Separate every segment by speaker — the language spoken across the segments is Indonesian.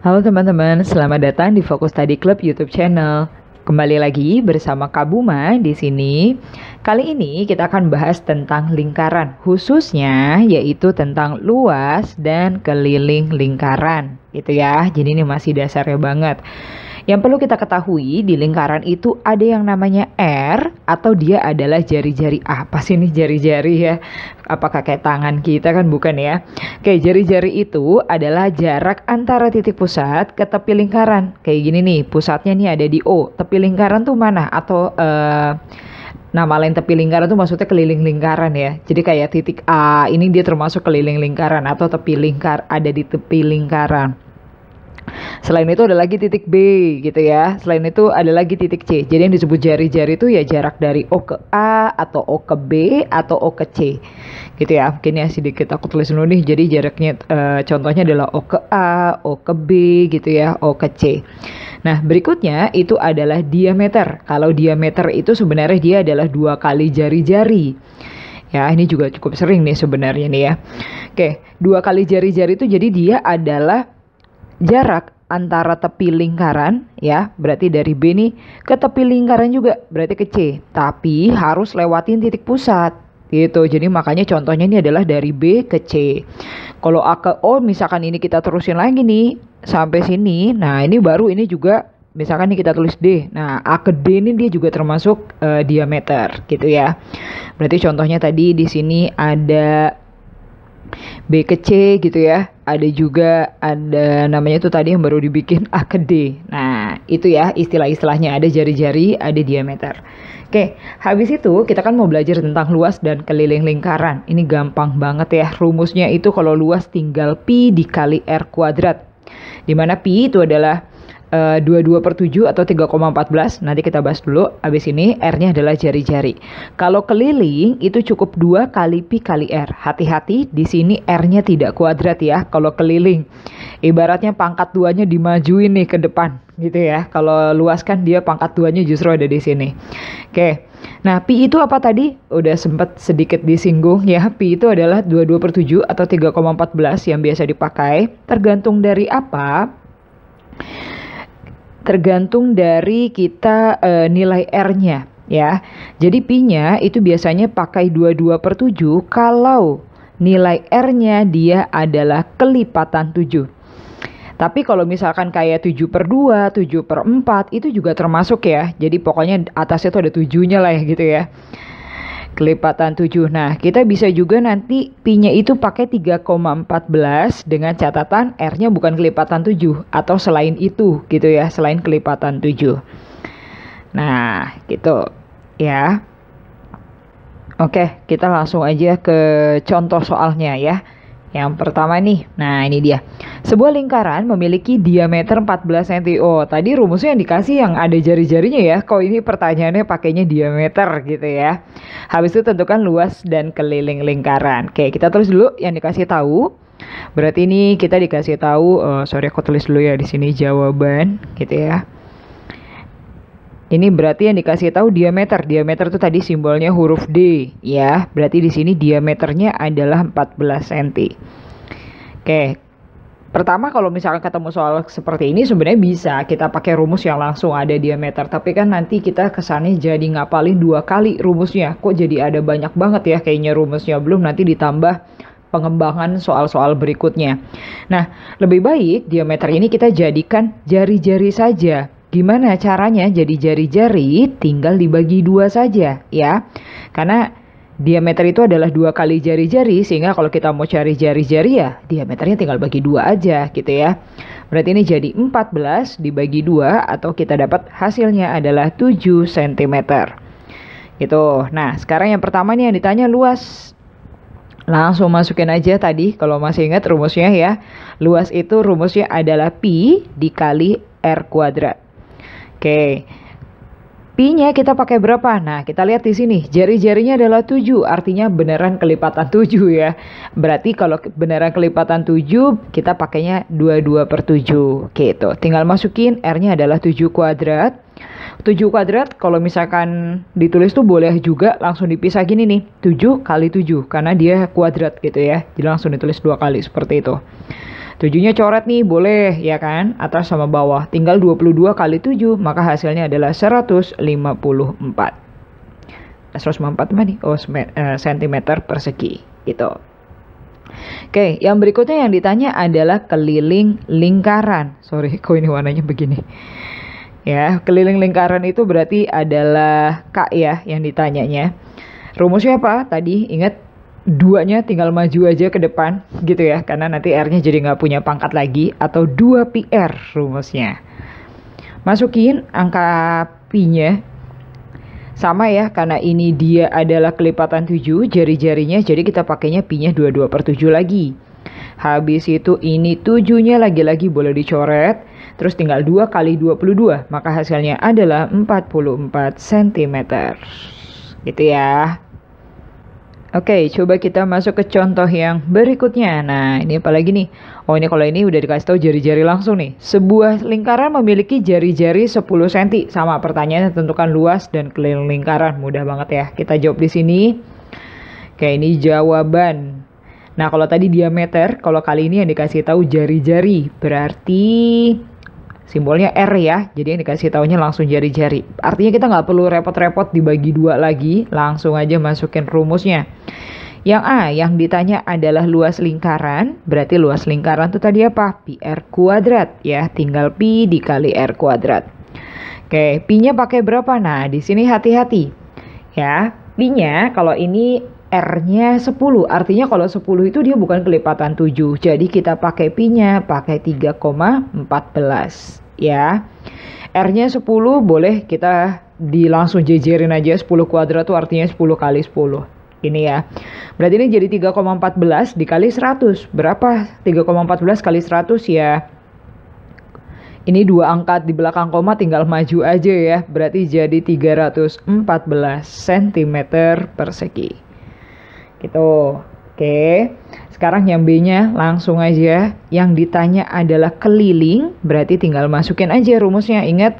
Speaker 1: Halo teman-teman, selamat datang di Fokus Study Club YouTube channel. Kembali lagi bersama Kak Buma di sini. Kali ini kita akan bahas tentang lingkaran, khususnya yaitu tentang luas dan keliling lingkaran, gitu ya. Jadi ini masih dasarnya banget. Yang perlu kita ketahui di lingkaran itu ada yang namanya R atau dia adalah jari-jari. Apa sih nih jari-jari ya? Apakah kayak tangan kita kan bukan ya? Oke, jari-jari itu adalah jarak antara titik pusat ke tepi lingkaran. Kayak gini nih, pusatnya nih ada di O. Tepi lingkaran tuh mana? Atau nama lain tepi lingkaran tuh maksudnya keliling lingkaran ya. Jadi kayak titik A ini dia termasuk keliling lingkaran atau tepi lingkar ada di tepi lingkaran. Selain itu ada lagi titik B gitu ya. Selain itu ada lagi titik C. Jadi yang disebut jari-jari itu ya jarak dari O ke A atau O ke B atau O ke C. Gitu ya. Mungkin ya sedikit aku tulis dulu nih. Jadi jaraknya contohnya adalah O ke A, O ke B gitu ya, O ke C. Nah, berikutnya itu adalah diameter. Kalau diameter itu sebenarnya dia adalah 2 kali jari-jari. Ya, ini juga cukup sering nih sebenarnya nih ya. Oke, 2 kali jari-jari itu jadi dia adalah jarak antara tepi lingkaran ya, berarti dari B nih ke tepi lingkaran juga, berarti ke C. Tapi harus lewatin titik pusat gitu. Jadi makanya contohnya ini adalah dari B ke C. Kalau A ke O misalkan ini kita terusin lagi nih sampai sini. Nah, ini baru ini juga misalkan nih kita tulis D. Nah, A ke D ini dia juga termasuk diameter gitu ya. Berarti contohnya tadi di sini ada B ke C gitu ya. Ada juga ada namanya tuh tadi yang baru dibikin A ke D. Nah, itu ya istilah-istilahnya, ada jari-jari, ada diameter. Oke, habis itu kita kan mau belajar tentang luas dan keliling lingkaran. Ini gampang banget ya. Rumusnya itu kalau luas tinggal pi dikali R kuadrat. Dimana pi itu adalah 22/7 atau 3,14. Nanti kita bahas dulu. Abis ini R-nya adalah jari-jari. Kalau keliling itu cukup 2 kali pi kali R. Hati-hati di sini R-nya tidak kuadrat ya. Kalau keliling ibaratnya pangkat 2-nya dimajuin nih ke depan gitu ya. Kalau luas kan dia pangkat 2-nya justru ada di sini. Oke. Nah, pi itu apa tadi? Udah sempat sedikit disinggung ya. Pi itu adalah 22/7 atau 3,14 yang biasa dipakai. Tergantung dari apa? Tergantung dari kita nilai R-nya ya. Jadi pi-nya itu biasanya pakai 22/7 kalau nilai R-nya dia adalah kelipatan 7. Tapi kalau misalkan kayak 7/2, 7/4 itu juga termasuk ya. Jadi pokoknya atasnya tuh ada 7-nya lah ya gitu ya. Kelipatan 7. Nah, kita bisa juga nanti pi-nya itu pakai 3,14 dengan catatan R-nya bukan kelipatan 7 atau selain itu gitu ya, selain kelipatan 7. Nah, gitu ya. Oke, kita langsung aja ke contoh soalnya ya. Yang pertama nih, nah ini dia. Sebuah lingkaran memiliki diameter 14 cm. Oh, tadi rumusnya yang dikasih yang ada jari-jarinya ya. Kok ini pertanyaannya pakainya diameter gitu ya. Habis itu tentukan luas dan keliling lingkaran. Oke, kita tulis dulu yang dikasih tahu. Berarti ini kita dikasih tahu, sorry aku tulis dulu ya di sini jawaban gitu ya. Ini berarti yang dikasih tahu diameter. Diameter itu tadi simbolnya huruf D ya. Berarti di sini diameternya adalah 14 cm. Oke. Pertama kalau misalkan ketemu soal seperti ini sebenarnya bisa kita pakai rumus yang langsung ada diameter. Tapi kan nanti kita kesannya jadi ngapalin 2 kali rumusnya. Kok jadi ada banyak banget ya kayaknya rumusnya. Belum nanti ditambah pengembangan soal-soal berikutnya. Nah, lebih baik diameter ini kita jadikan jari-jari saja. Gimana caranya? Jadi jari-jari tinggal dibagi 2 saja ya. Karena diameter itu adalah 2 kali jari-jari, sehingga kalau kita mau cari jari-jari ya diameternya tinggal bagi 2 aja gitu ya. Berarti ini jadi 14 dibagi 2 atau kita dapat hasilnya adalah 7 cm. Gitu. Nah, sekarang yang pertama nih yang ditanya luas. Langsung masukin aja tadi kalau masih ingat rumusnya ya. Luas itu rumusnya adalah pi dikali R kuadrat. Oke, pi-nya kita pakai berapa? Nah, kita lihat di sini. Jari-jarinya adalah 7, artinya beneran kelipatan 7 ya. Berarti kalau beneran kelipatan 7, kita pakainya 22/7. Gitu. Tinggal masukin R-nya adalah 7 kuadrat. 7 kuadrat kalau misalkan ditulis tuh boleh juga langsung dipisah gini nih, 7 kali 7 karena dia kuadrat gitu ya. Jadi langsung ditulis 2 kali seperti itu. 7-nya coret nih boleh ya kan, atas sama bawah. Tinggal 22 kali 7 maka hasilnya adalah 154. 154 mana nih? Oh, cm persegi gitu. Oke, yang berikutnya yang ditanya adalah keliling lingkaran. Sorry, kok ini warnanya begini. Ya, keliling lingkaran itu berarti adalah K ya yang ditanyanya. Rumusnya apa? Tadi ingat duanya tinggal maju aja ke depan gitu ya. Karena nanti R-nya jadi nggak punya pangkat lagi. Atau 2πr rumusnya. Masukin angka pi-nya. Sama ya, karena ini dia adalah kelipatan 7 jari-jarinya, jadi kita pakainya pi-nya 22/7 lagi. Habis itu ini 7-nya lagi-lagi boleh dicoret, terus tinggal 2 kali 22, maka hasilnya adalah 44 cm. Gitu ya. Oke, coba kita masuk ke contoh yang berikutnya. Nah, ini apa lagi nih? Oh, ini kalau ini udah dikasih tahu jari-jari langsung nih. Sebuah lingkaran memiliki jari-jari 10 cm. Sama pertanyaannya, tentukan luas dan keliling lingkaran. Mudah banget ya. Kita jawab di sini. Oke, ini jawaban. Nah, kalau tadi diameter, kalau kali ini yang dikasih tahu jari-jari, berarti simbolnya R ya, jadi yang dikasih taunya langsung jari-jari. Artinya kita nggak perlu repot-repot dibagi 2 lagi, langsung aja masukin rumusnya. Yang A, yang ditanya adalah luas lingkaran, berarti luas lingkaran itu tadi apa? Pi R kuadrat ya, tinggal pi dikali R kuadrat. Oke, pi-nya pakai berapa? Nah, di sini hati-hati ya, pi-nya kalau ini R-nya 10, artinya kalau 10 itu dia bukan kelipatan 7. Jadi kita pakai pi-nya pakai 3,14 ya. R-nya 10 boleh kita langsung jejerin aja, 10 kuadrat tuh artinya 10 kali 10. Ini ya. Berarti ini jadi 3,14 dikali 100. Berapa? 3,14 kali 100 ya. Ini 2 angka di belakang koma tinggal maju aja ya. Berarti jadi 314 cm persegi. Gitu. Oke. Sekarang yang B-nya langsung aja. Yang ditanya adalah keliling, berarti tinggal masukin aja rumusnya. Ingat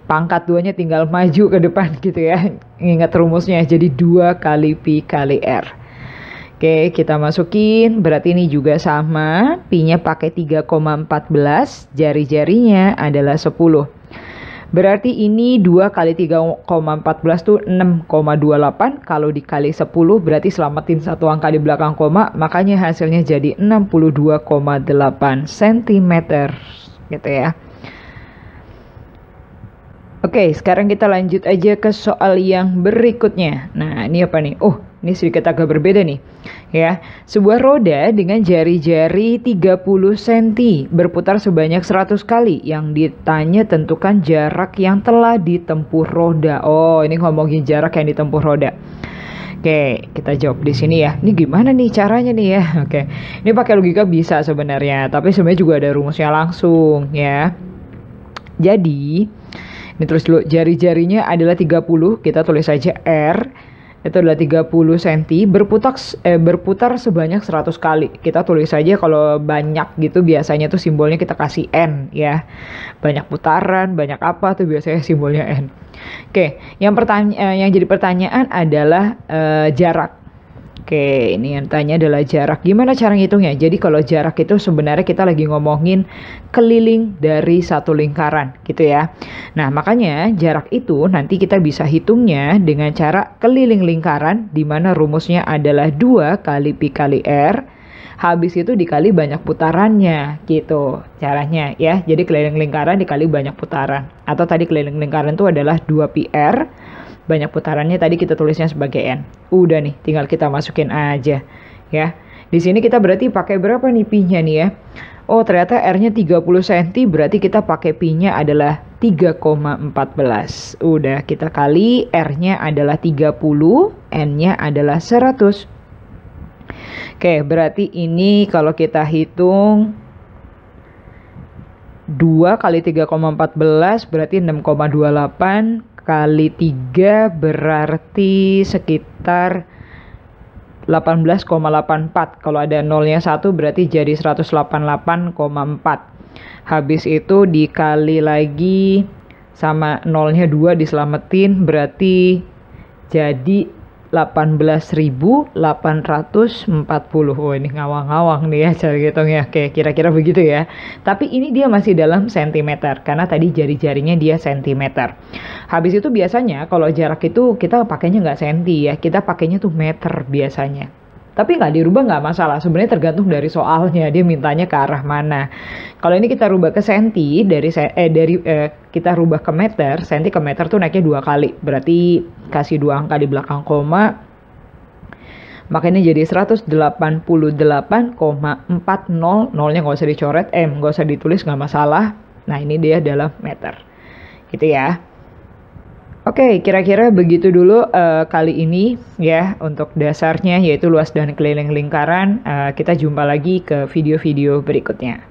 Speaker 1: pangkat 2-nya tinggal maju ke depan gitu ya. Ingat rumusnya, jadi 2 kali pi kali R. Oke, kita masukin. Berarti ini juga sama. Pi-nya pakai 3,14, jari-jarinya adalah 10. Berarti ini 2 kali 3,14 tuh 6,28. Kalau dikali 10 berarti selamatin satu angka di belakang koma. Makanya hasilnya jadi 62,8 cm. Gitu ya. Oke, sekarang kita lanjut aja ke soal yang berikutnya. Nah, ini apa nih? Oh, ini sedikit agak berbeda nih. Ya, sebuah roda dengan jari-jari 30 cm berputar sebanyak 100 kali. Yang ditanya tentukan jarak yang telah ditempuh roda. Oh, ini ngomongin jarak yang ditempuh roda. Oke, kita jawab di sini ya. Ini gimana nih caranya nih ya? Oke, ini pakai logika bisa sebenarnya, tapi sebenarnya juga ada rumusnya langsung ya. Jadi ini terus dulu, jari-jarinya adalah 30, kita tulis saja R, itu adalah 30 cm, berputar sebanyak 100 kali. Kita tulis saja kalau banyak gitu biasanya tuh simbolnya kita kasih N ya. Banyak putaran, banyak apa tuh biasanya simbolnya N. Oke, yang jadi pertanyaan adalah jarak. Oke, ini yang tanya adalah jarak. Gimana cara ngitungnya? Jadi kalau jarak itu sebenarnya kita lagi ngomongin keliling dari satu lingkaran gitu ya. Nah, makanya jarak itu nanti kita bisa hitungnya dengan cara keliling lingkaran, di mana rumusnya adalah 2 kali pi kali R. Habis itu dikali banyak putarannya gitu caranya ya. Jadi keliling lingkaran dikali banyak putaran. Atau tadi keliling lingkaran itu adalah 2 pi R. Banyak putarannya tadi kita tulisnya sebagai N. Udah nih, tinggal kita masukin aja ya. Di sini kita berarti pakai berapa nih pi-nya nih ya? Oh, ternyata R-nya 30 cm, berarti kita pakai pi-nya adalah 3,14. Udah, kita kali R-nya adalah 30, N-nya adalah 100. Oke, berarti ini kalau kita hitung 2 kali 3,14 berarti 6,28 kali 3 berarti sekitar 18,84. Kalau ada nolnya 1 berarti jadi 188,4. Habis itu dikali lagi sama nolnya 2 diselamatin, berarti jadi 18.840. Oh, ini ngawang-ngawang nih ya cara hitungnya. Oke, kira-kira begitu ya. Tapi ini dia masih dalam sentimeter karena tadi jari-jarinya dia sentimeter. Habis itu biasanya kalau jarak itu kita pakainya nggak senti ya, kita pakainya tuh meter biasanya. Tapi nggak dirubah nggak masalah, sebenarnya tergantung dari soalnya, dia mintanya ke arah mana. Kalau ini kita rubah ke senti, kita rubah ke meter, senti ke meter tuh naiknya 2 kali. Berarti kasih 2 angka di belakang koma, makanya jadi 188,40, nolnya nggak usah dicoret, nggak usah ditulis, nggak masalah. Nah ini dia dalam meter, gitu ya. Oke, kira-kira begitu dulu kali ini ya untuk dasarnya, yaitu luas dan keliling lingkaran. Kita jumpa lagi ke video-video berikutnya.